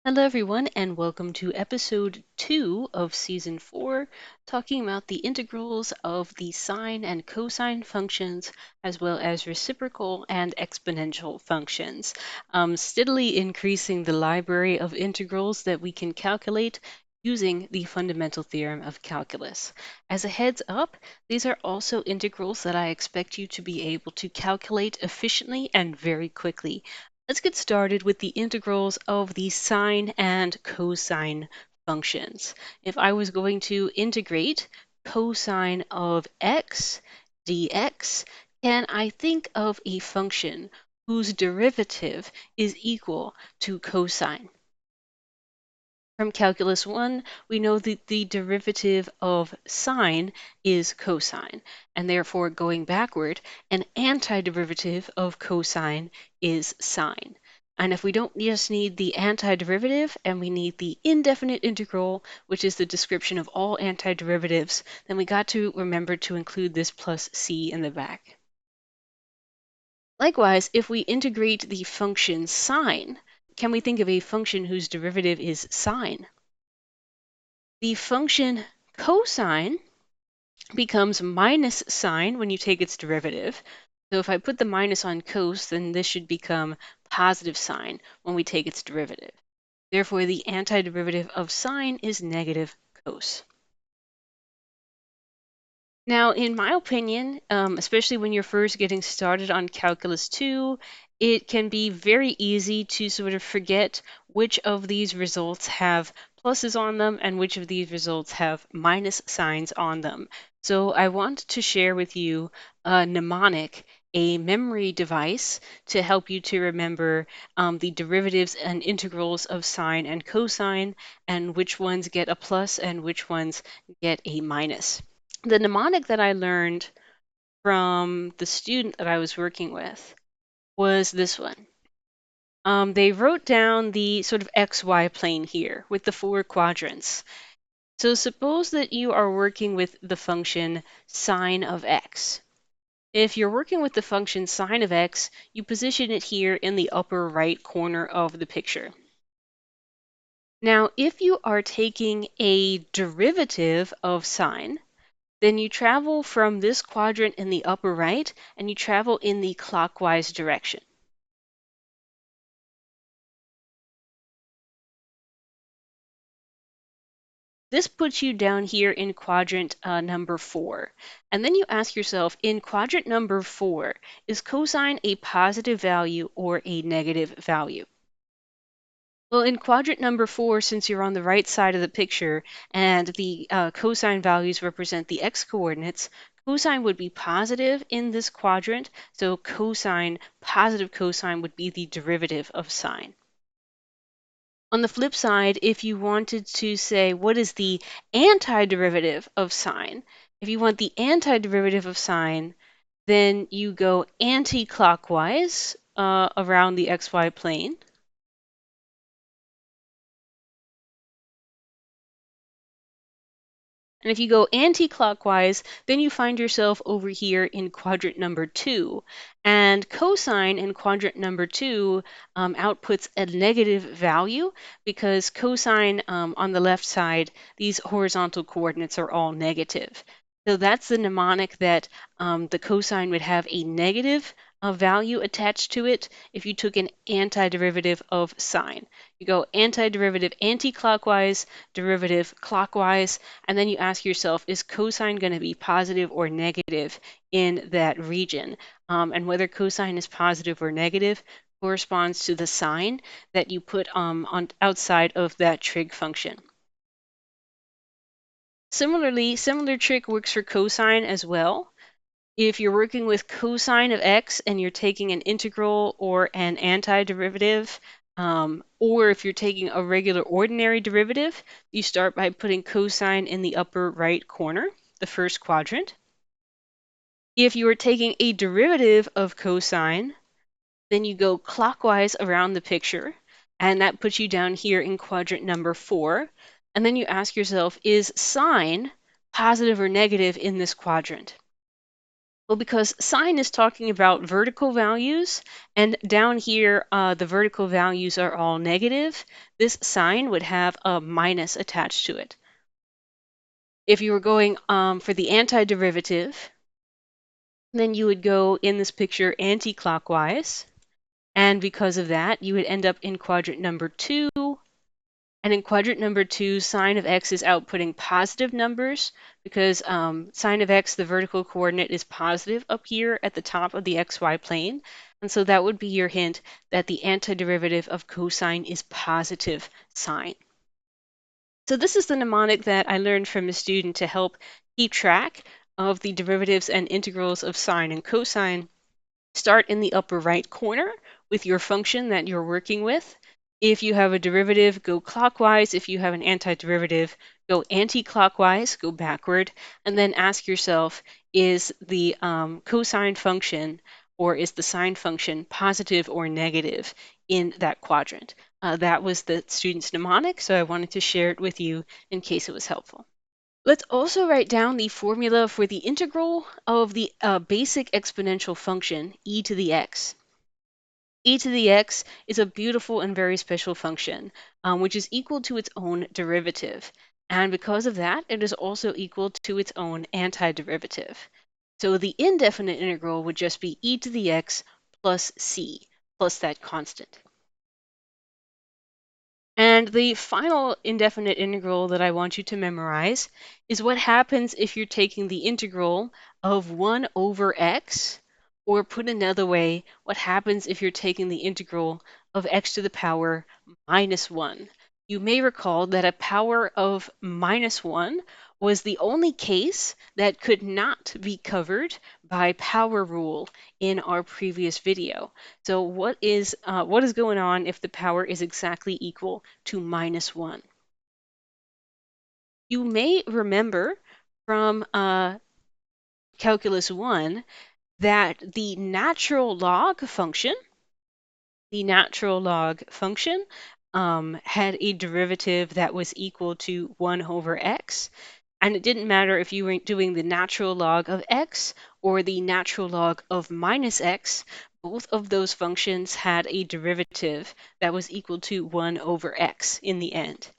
Hello, everyone, and welcome to episode 2 of season 4, talking about the integrals of the sine and cosine functions, as well as reciprocal and exponential functions, steadily increasing the library of integrals that we can calculate using the fundamental theorem of calculus. As a heads up, these are also integrals that I expect you to be able to calculate efficiently and very quickly. Let's get started with the integrals of the sine and cosine functions. If I was going to integrate cosine of x dx, can I think of a function whose derivative is equal to cosine? From Calculus 1, we know that the derivative of sine is cosine, and therefore going backward, an antiderivative of cosine is sine. And if we don't just need the antiderivative and we need the indefinite integral, which is the description of all antiderivatives, then we got to remember to include this plus c in the back. Likewise, if we integrate the function sine, can we think of a function whose derivative is sine? The function cosine becomes minus sine when you take its derivative. So if I put the minus on cos, then this should become positive sine when we take its derivative. Therefore, the antiderivative of sine is negative cos. Now, in my opinion, especially when you're first getting started on Calculus 2, it can be very easy to sort of forget which of these results have pluses on them and which of these results have minus signs on them. So I want to share with you a mnemonic, a memory device to help you to remember the derivatives and integrals of sine and cosine, and which ones get a plus and which ones get a minus. The mnemonic that I learned from the student that I was working with was this one. They wrote down the sort of XY plane here with the 4 quadrants. So suppose that you are working with the function sine of x. If you're working with the function sine of x, you position it here in the upper right corner of the picture. Now, if you are taking a derivative of sine, then you travel from this quadrant in the upper right and you travel in the clockwise direction. This puts you down here in quadrant number 4. And then you ask yourself, in quadrant number 4, is cosine a positive value or a negative value? Well, in quadrant number 4, since you're on the right side of the picture and the cosine values represent the x-coordinates, cosine would be positive in this quadrant, so cosine, positive cosine would be the derivative of sine. On the flip side, if you wanted to say what is the antiderivative of sine, if you want the antiderivative of sine, then you go anti-clockwise around the xy plane. And if you go anti-clockwise, then you find yourself over here in quadrant number 2. And cosine in quadrant number 2 outputs a negative value because cosine on the left side, these horizontal coordinates are all negative. So that's the mnemonic that the cosine would have a negative value attached to it if you took an antiderivative of sine. You go antiderivative anti-clockwise, derivative clockwise, and then you ask yourself, is cosine going to be positive or negative in that region? And whether cosine is positive or negative corresponds to the sign that you put on outside of that trig function. Similarly, similar trick works for cosine as well. If you're working with cosine of x and you're taking an integral or an antiderivative, or if you're taking a regular ordinary derivative, you start by putting cosine in the upper right corner, the first quadrant. If you are taking a derivative of cosine, then you go clockwise around the picture, and that puts you down here in quadrant number 4. And then you ask yourself, is sine positive or negative in this quadrant? Well, because sine is talking about vertical values, and down here, the vertical values are all negative, this sine would have a minus attached to it. If you were going for the antiderivative, then you would go in this picture anti-clockwise, and because of that, you would end up in quadrant number 2. And in quadrant number 2, sine of x is outputting positive numbers because sine of x, the vertical coordinate, is positive up here at the top of the xy plane. And so that would be your hint that the antiderivative of cosine is positive sine. So this is the mnemonic that I learned from a student to help keep track of the derivatives and integrals of sine and cosine. Start in the upper right corner with your function that you're working with. If you have a derivative, go clockwise. If you have an antiderivative, go anti-clockwise, go backward, and then ask yourself, is the cosine function or is the sine function positive or negative in that quadrant? That was the student's mnemonic, so I wanted to share it with you in case it was helpful. Let's also write down the formula for the integral of the basic exponential function e to the x. E to the x is a beautiful and very special function, which is equal to its own derivative. And because of that, it is also equal to its own antiderivative. So the indefinite integral would just be e to the x plus c, plus that constant. And the final indefinite integral that I want you to memorize is what happens if you're taking the integral of 1 over x, or put another way, what happens if you're taking the integral of x to the power minus 1. You may recall that a power of minus 1 was the only case that could not be covered by power rule in our previous video. So what is going on if the power is exactly equal to minus 1? You may remember from Calculus 1 that the natural log function had a derivative that was equal to 1 over x. And it didn't matter if you were doing the natural log of x or the natural log of minus x, both of those functions had a derivative that was equal to 1 over x in the end.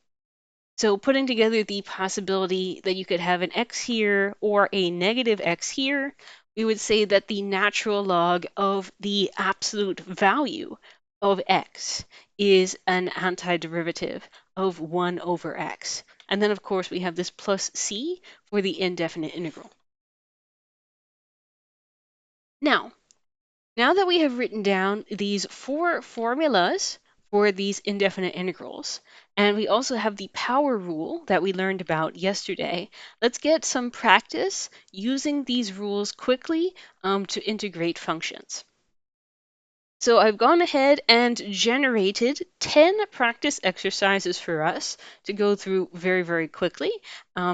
So putting together the possibility that you could have an x here or a negative x here, we would say that the natural log of the absolute value of x is an antiderivative of 1 over x. And then, of course, we have this plus c for the indefinite integral. Now that we have written down these 4 formulas for these indefinite integrals, and we also have the power rule that we learned about yesterday, let's get some practice using these rules quickly to integrate functions. So I've gone ahead and generated 10 practice exercises for us to go through very, very quickly.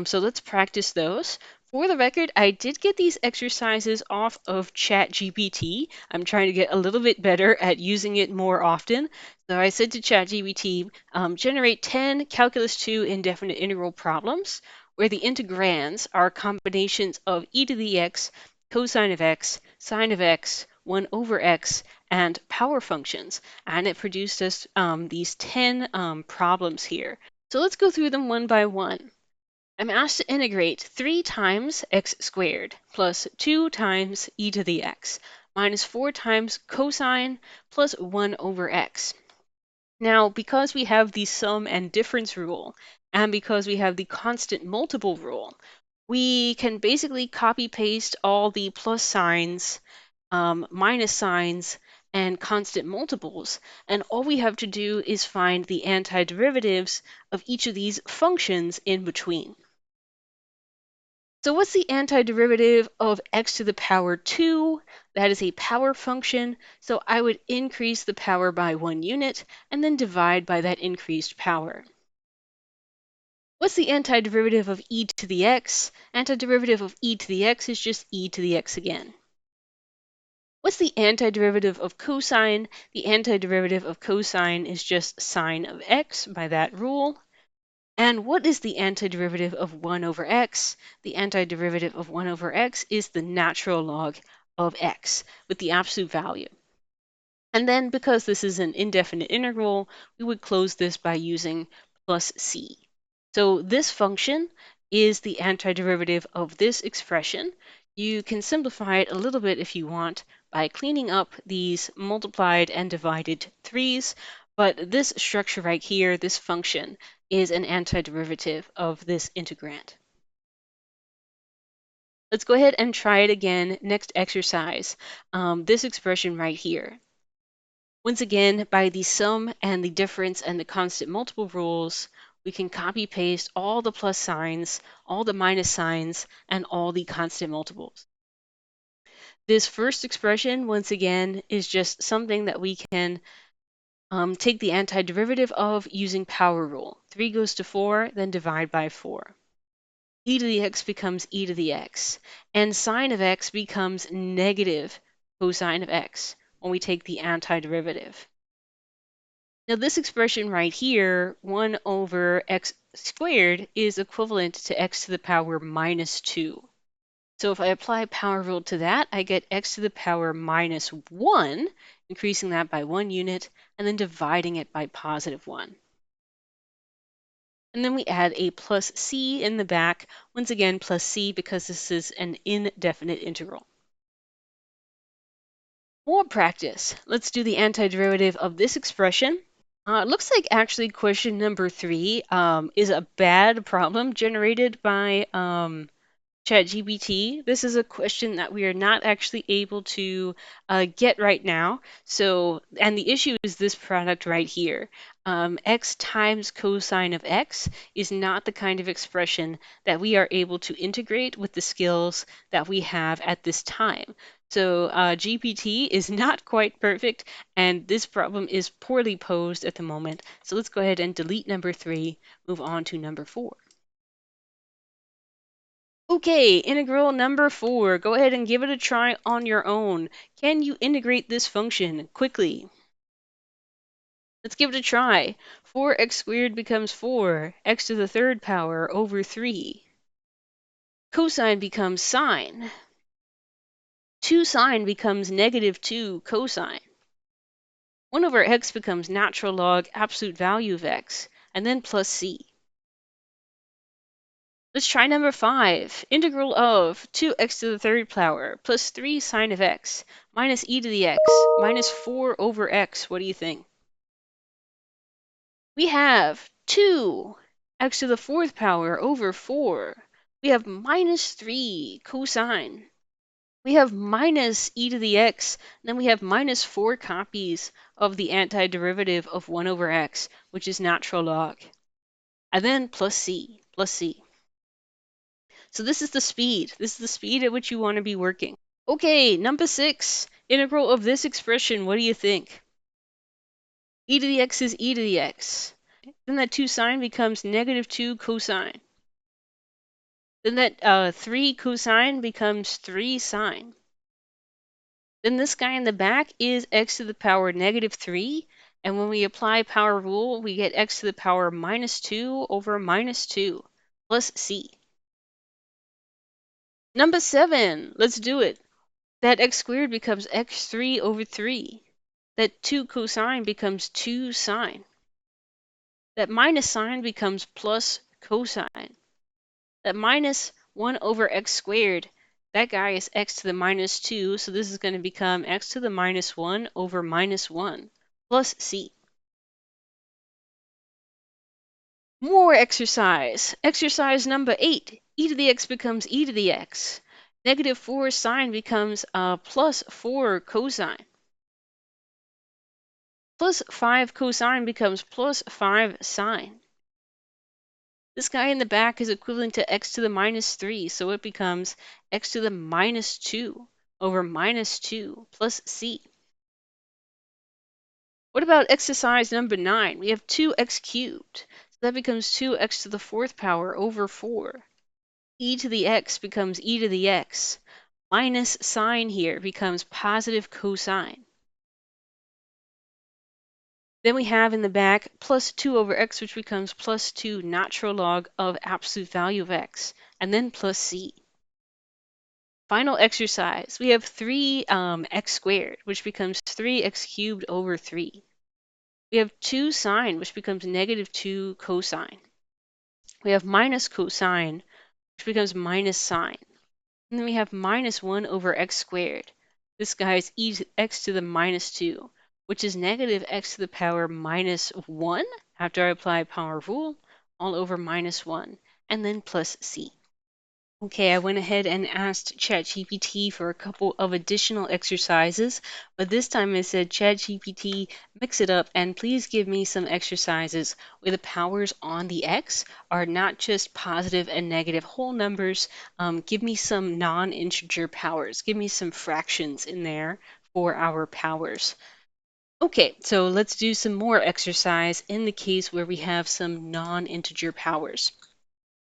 So let's practice those. For the record, I did get these exercises off of ChatGPT. I'm trying to get a little bit better at using it more often. So I said to ChatGPT, generate 10 Calculus 2 indefinite integral problems where the integrands are combinations of e to the x, cosine of x, sine of x, 1 over x, and power functions. And it produced us these 10 problems here. So let's go through them one by one. I'm asked to integrate 3 times x squared plus 2 times e to the x minus 4 times cosine plus 1 over x. Now, because we have the sum and difference rule, and because we have the constant multiple rule, we can basically copy paste all the plus signs, minus signs, and constant multiples, and all we have to do is find the antiderivatives of each of these functions in between. So what's the antiderivative of x to the power 2? That is a power function, so I would increase the power by 1 unit and then divide by that increased power. What's the antiderivative of e to the x? Antiderivative of e to the x is just e to the x again. What's the antiderivative of cosine? The antiderivative of cosine is just sine of x by that rule. And what is the antiderivative of 1 over x? The antiderivative of 1 over x is the natural log of x with the absolute value. And then because this is an indefinite integral, we would close this by using plus c. So this function is the antiderivative of this expression. You can simplify it a little bit if you want by cleaning up these multiplied and divided 3's, but this structure right here, this function, is an antiderivative of this integrand. Let's go ahead and try it again. Next exercise, this expression right here. Once again, by the sum and the difference and the constant multiple rules, we can copy paste all the plus signs, all the minus signs, and all the constant multiples. This first expression, once again, is just something that we can take the antiderivative of using power rule. 3 goes to 4, then divide by 4. E to the x becomes e to the x, and sine of x becomes negative cosine of x when we take the antiderivative. Now this expression right here, 1 over x squared, is equivalent to x to the power minus 2. So if I apply power rule to that, I get x to the power minus 1, increasing that by 1 unit, and then dividing it by positive 1. And then we add a plus c in the back, once again plus c because this is an indefinite integral. More practice. Let's do the antiderivative of this expression. It looks like actually question number 3 is a bad problem generated by ChatGPT. This is a question that we are not actually able to get right now. So, and the issue is this product right here. X times cosine of x is not the kind of expression that we are able to integrate with the skills that we have at this time. So GPT is not quite perfect, and this problem is poorly posed at the moment. So let's go ahead and delete number 3, move on to number 4. Okay, integral number 4. Go ahead and give it a try on your own. Can you integrate this function quickly? Let's give it a try. 4x squared becomes 4, x to the third power over 3. Cosine becomes sine. 2 sine becomes negative 2 cosine. 1 over x becomes natural log absolute value of x, and then plus c. Let's try number 5. Integral of 2x to the third power plus 3 sine of x minus e to the x minus 4 over x. What do you think? We have 2 x to the fourth power over 4. We have minus 3 cosine. We have minus e to the x, and then we have minus 4 copies of the antiderivative of 1 over x, which is natural log. And then plus c, plus c. So this is the speed. This is the speed at which you want to be working. Okay, number 6, integral of this expression, what do you think? E to the x is e to the x. Then that 2 sine becomes negative 2 cosine. Then that 3 cosine becomes 3 sine. Then this guy in the back is x to the power negative 3. And when we apply power rule, we get x to the power minus 2 over minus 2 plus c. Number 7, let's do it. That x squared becomes x3 over 3. That 2 cosine becomes 2 sine. That minus sine becomes plus cosine. That minus 1 over x squared, that guy is x to the minus 2, so this is going to become x to the minus 1 over minus 1 plus c. More exercise. Exercise number 8. E to the x becomes e to the x. Negative 4 sine becomes plus 4 cosine. Plus 5 cosine becomes plus 5 sine. This guy in the back is equivalent to x to the minus 3, so it becomes x to the minus 2 over minus 2 plus c. What about exercise number 9? We have 2x cubed, so that becomes 2x to the fourth power over 4. E to the x becomes e to the x. Minus sine here becomes positive cosine. Then we have in the back plus 2 over x, which becomes plus 2 natural log of absolute value of x, and then plus c. Final exercise, we have 3x squared, which becomes 3x cubed over 3. We have 2 sine, which becomes negative 2 cosine. We have minus cosine, which becomes minus sine. And then we have minus 1 over x squared. This guy is x to the minus 2, which is negative x to the power minus 1 after I apply power rule, all over minus 1, and then plus c. Okay, I went ahead and asked ChatGPT for a couple of additional exercises, but this time I said, ChatGPT, mix it up and please give me some exercises where the powers on the x are not just positive and negative whole numbers. Give me some non-integer powers. Give me some fractions in there for our powers. Okay, so let's do some more exercise in the case where we have some non-integer powers.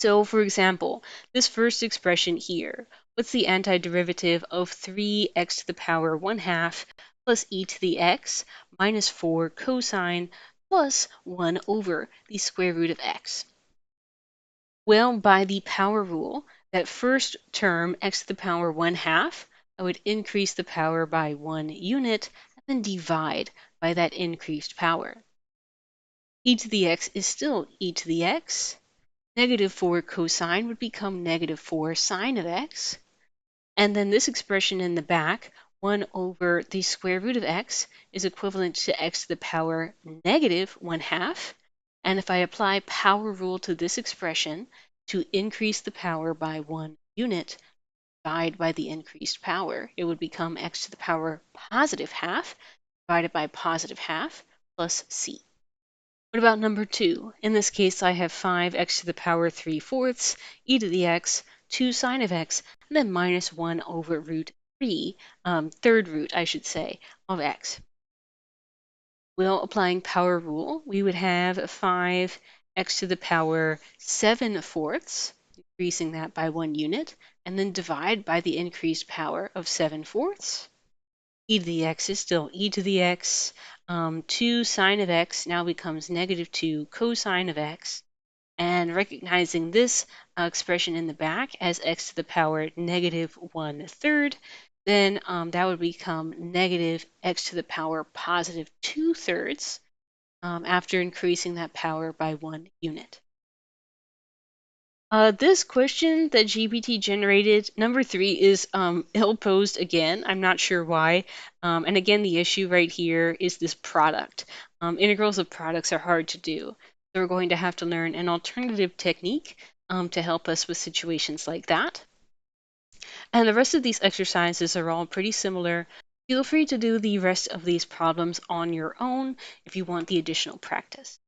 So for example, this first expression here, what's the antiderivative of 3x to the power 1/2 plus e to the x minus 4 cosine plus 1 over the square root of x? Well, by the power rule, that first term, x to the power 1/2, I would increase the power by 1 unit and then divide by that increased power. E to the x is still e to the x. Negative 4 cosine would become negative 4 sine of x. And then this expression in the back, 1 over the square root of x, is equivalent to x to the power negative 1/2. And if I apply power rule to this expression to increase the power by 1 unit, divide by the increased power, it would become x to the power positive half divided by positive half plus c. What about number 2? In this case, I have 5x to the power 3/4 e to the x, 2 sine of x, and then minus 1 over root 3, third root, I should say, of x. Well, applying power rule, we would have 5x to the power 7/4, increasing that by 1 unit, and then divide by the increased power of 7/4. E to the x is still e to the x. 2 sine of x now becomes negative 2 cosine of x. And recognizing this expression in the back as x to the power negative 1/3, then that would become negative x to the power positive 2/3 after increasing that power by 1 unit. This question that GPT generated, number 3, is ill-posed again. I'm not sure why. And again, the issue right here is this product. Integrals of products are hard to do. So we're going to have to learn an alternative technique to help us with situations like that. And the rest of these exercises are all pretty similar. Feel free to do the rest of these problems on your own if you want the additional practice.